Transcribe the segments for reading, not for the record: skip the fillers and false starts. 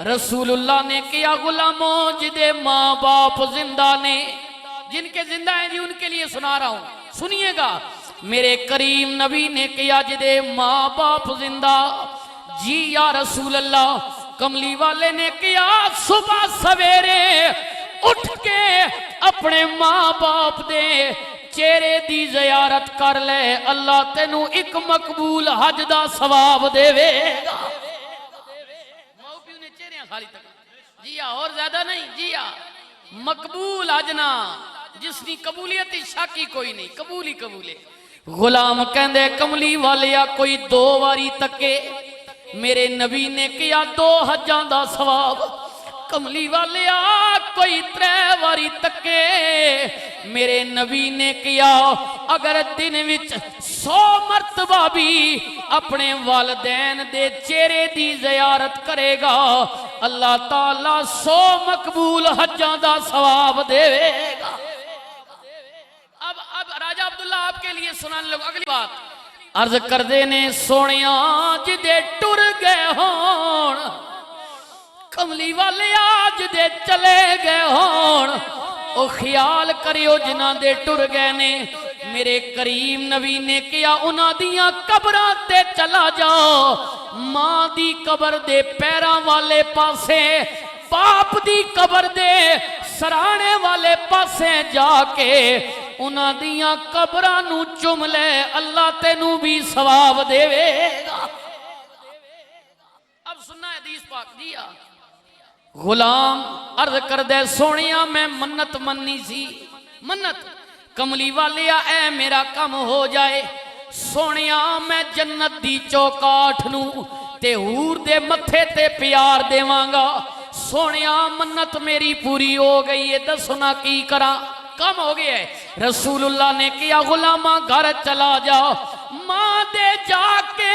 رسول اللہ نے کیا غلاموں جدے ماں باپ زندہ نے، جن کے زندہ ہیں جی ان کے لیے سنا رہا ہوں، سنیے گا، میرے کریم نبی نے کیا جدے ماں باپ زندہ، جی یا رسول اللہ، کملی والے نے کیا صبح سویرے اٹھ کے اپنے ماں باپ دے چہرے دی زیارت کر لے، اللہ تینو ایک مقبول حج دا ثواب دے گا۔ خالی تک جی اور زیادہ نہیں، جی مقبول اجنا جس کی قبولیت شاکی کوئی نہیں، قبول ہی قبول ہے۔ غلام کہندے کملی والیا کوئی 2 واری تکے، میرے نبی نے کیا 2 حجاں دا ثواب، کملی والیا کوئی 3 واری تکے، میرے نبی نے کیا اگر دن وچ 100 مرتبہ بھی اپنے والدین دے چہرے دی زیارت کرے گا، اللہ تعالیٰ 100 مقبول حجاں دا ثواب دے گا۔ اب راجہ عبداللہ آپ کے لیے سنانے لگو اگلی بات، عرض کر دینے سونیاں جدے ٹر گئے ہون، کملی والے آج دے چلے گئے ہون، او خیال کریو جنہ دے ٹر گئے نے، میرے کریم نبی نے کیا انہاں دیاں قبراں تے چلا جاؤ، ماں دی قبر دے پیراں والے پاسے، باپ دی قبر دے سرانے والے پاسے جا کے انہاں دیاں قبراں نو چم لے، اللہ تینو بھی ثواب دے گا۔ اب سننا ہے حدیث پاک، جی غلام عرض کر دے سونیاں میں منت مننی سی، منت کملی والیا اے میرا کم ہو جائے، سونیاں میں جنت دی چوکاٹھ نو تے حور دے متھے تے پیار دیواں گا، سونیاں منت میری پوری ہو گئی ہے، دسنا کی کراں، کم ہو گیا ہے۔ رسول اللہ نے کیا غلامہ گھر چلا جا، ماں دے جا کے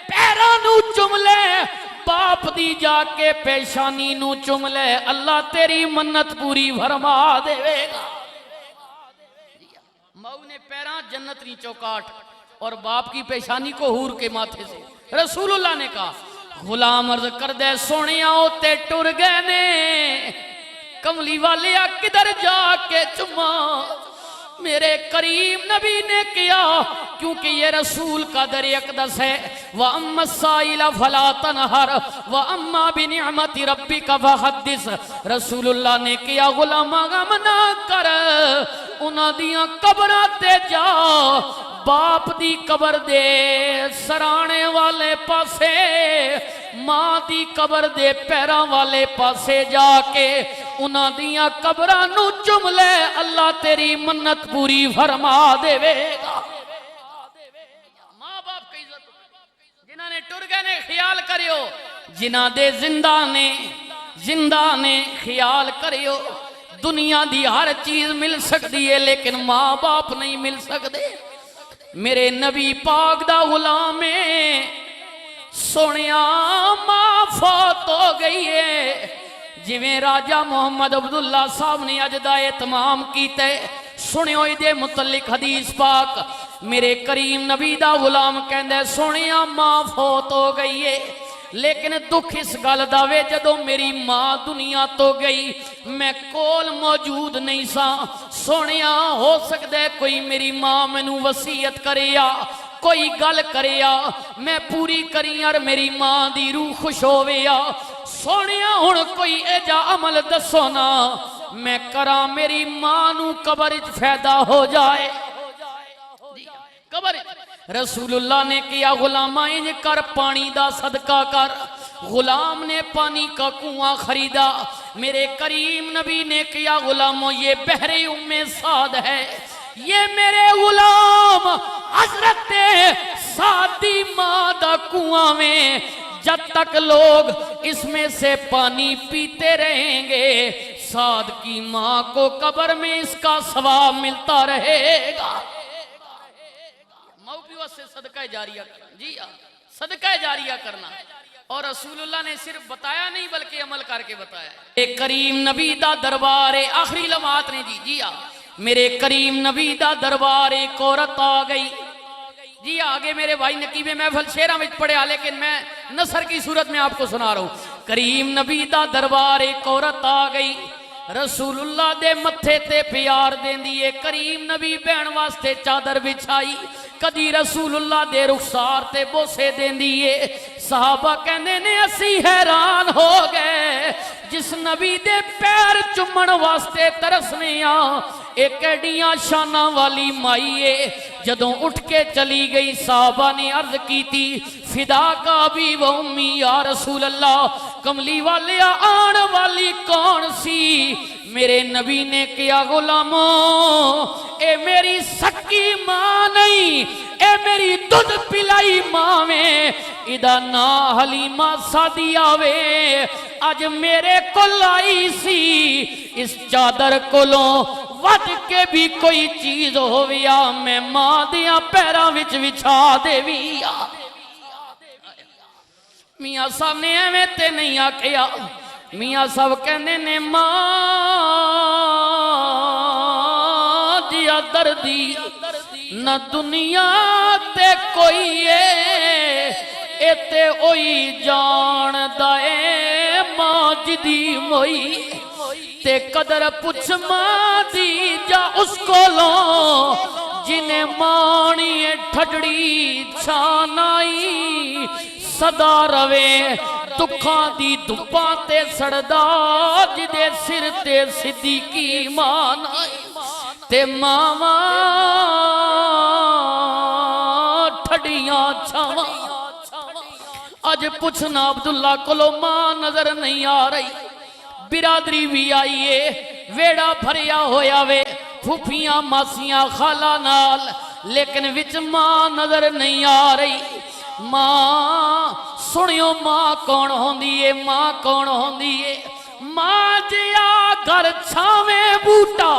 پیراں نو چم لے، باپ دی جا کے پیشانی نو چم لے، اللہ تیری منت پوری فرما دے گا۔ ماؤ نے پیراں جنت نی چوکاٹ اور باپ کی پیشانی کو حور کے ماتھے سے، رسول اللہ نے کہا غلام عرض کر دے سونیاں ہوتے ٹر گئے نے، کملی والیا کدھر جا کے چما، میرے کریم نبی نے کیا کیونکہ یہ رسول کا در اقدس ہے، وَأَمَّا السَّائِلَ فَلَا تَنْهَرْ وَأَمَّا بِنِعْمَةِ رَبِّكَ فَحَدِّثْ، رسول اللہ نے کیا غلامہ غم نہ کر، انہاں دیاں قبراں تے جا، باپ دی قبر دے سرانے والے پاسے، ماں دی قبر دے پیراں والے پاسے جا کے انہاں دیاں قبراں نو چم لے، اللہ تیری منت پوری فرما دے گا۔ ماں باپ کی عزت جنہاں نے ٹر گئے نے خیال کریو، جنہاں دے زندہ نے خیال کریو، دنیا دی ہر چیز مل سکتی ہے لیکن ماں باپ نہیں مل سکتے۔ میرے نبی پاک دا غلام ہے، سونیاں ماں فوت ہو گئی ہے، جویں راجہ محمد عبداللہ صاحب نے اجدہ اہتمام کیتے، سنیو دے متعلق حدیث پاک، میرے کریم نبی دا غلام کہندے سونیاں ماں فوت ہو گئی ہے، لیکن دکھ اس گل دا وے جدوں میری ماں دنیا تو گئی میں کول موجود نہیں سا، سونیاں ہو سکتا ہے کوئی میری ماں مینوں وصیت کریا، کوئی گل کریا میں پوری کریاں اور میری ماں دی روح خوش ہویا، سونیاں ہن کوئی ایجا عمل دسو نا میں کراں میری ماں نو قبر وچ فائدہ ہو جائے، قبر رسول اللہ نے کیا غلامہ انج کر پانی دا صدقہ کر، غلام نے پانی کا کنواں خریدا، میرے کریم نبی نے کیا غلاموں یہ بحر ام سعد ہے، یہ میرے غلام حضرت سعدی ماں دا کنواں میں جب تک لوگ اس میں سے پانی پیتے رہیں گے سعد کی ماں کو قبر میں اس کا ثواب ملتا رہے گا۔ موقعوں سے صدقہ جاریہ کرنا، جی صدقہ جاریہ کرنا، اور رسول اللہ نے صرف بتایا نہیں بلکہ عمل کر کے بتایا۔ ایک کریم نبی دا دربار آخری لمحات نے جی میرے کریم نبی دا دربار ایک عورت آ گئی، جی آگے میرے بھائی نقیب محفل شیرہ میں پڑھے لیکن میں نثر کی صورت میں آپ کو سنا رہا ہوں۔ کریم نبی دا دربار ایک عورت آ گئی رسول اللہ دے متھے تے پیار دیندی ہے کریم نبی بہن واسطے چادر بچھائی کدی رسول اللہ دے رخسار تے بوسے دیندی ہے صحابہ کہندے نے اسی حیران ہو گئے جس نبی دے پیر چمن واسطے ترسنے ایک ایڈیاں شانہ والی مائی ہے جدوں اٹھ کے چلی گئی صحابہ نے عرض کی تھی فدا کا بھی و امی یا رسول اللہ کملی والے آن والی کون سی میرے نبی نے کیا غلاموں اے میری سکی ماں نہیں اے میری دودھ پلائی ماں میں ادا نا حلیمہ سادیا وے آج میرے کل آئی سی اس چادر کلوں ود کے بھی کوئی چیز ہویا میں ماں دیاں پیراں وچ وچھا دے ویا میاں صاحب نے ایویں تے نہیں آکھیا میاں صاحب کہندے نے ماں دیا دردی نہ دنیا تے کوئی اے تے اوئی جان دائے ماں جدی موئی تے قدر پچھ ماں دی جا اس کو لو جنہیں مانی ٹھڈڑی چھانائی صدا روے دکھاں دی دپاں تے سڑدا جدے سر تے صدیقی مان تے ماما ٹھڈیاں چھاواں آج پوچھنا عبداللہ کلو ماں نظر نہیں آ رہی برادری بھی آئیے ویڑا بھریا ہویا وے پھوپیاں ماسیاں خالہ نال لیکن وچ ماں نظر نہیں آ رہی ماں سنیو ماں کون ہوندی ہے ماں کون ہوندی ہے ماں جیا گھر چھاویں بوٹا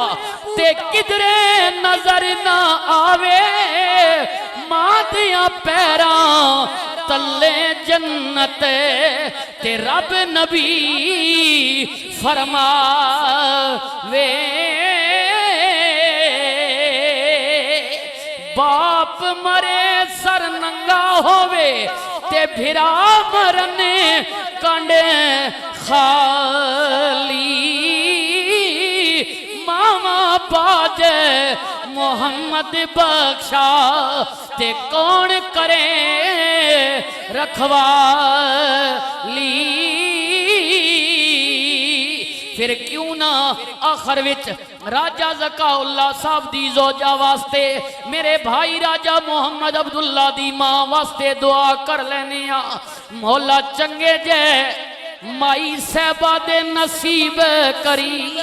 تے کدرے نظر نہ آوے ماں دیا پیراں تلے جنت تے رب نبی فرما وے باپ مرے سر ننگا ہووے تے بھرا مرنے کانڈے خالی ماما باج محمد بخشا تے کون کرے رکھوالی پھر کیوں نہ آخر وچ راجہ زکا اللہ صاحب دی زوجہ واسطے میرے بھائی راجہ محمد عبداللہ دی ماں واسطے دعا کر لینے مولا چنگے جے مائی صحبہ دے نصیب کری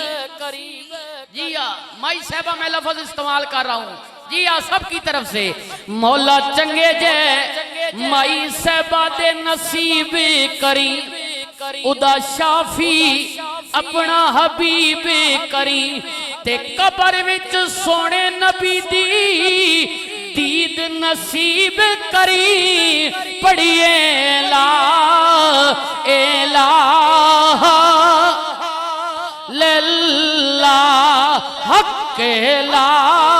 جی مائی صحبہ میں لفظ استعمال کر رہا ہوں جی سب کی طرف سے مولا چنگے جے مائی صحبہ دے نصیب کری ادا شافی اپنا حبیب کری تے قبر وچ سونے نبی دی دید نصیب کری پڑھیے لا الہ للہ حق لا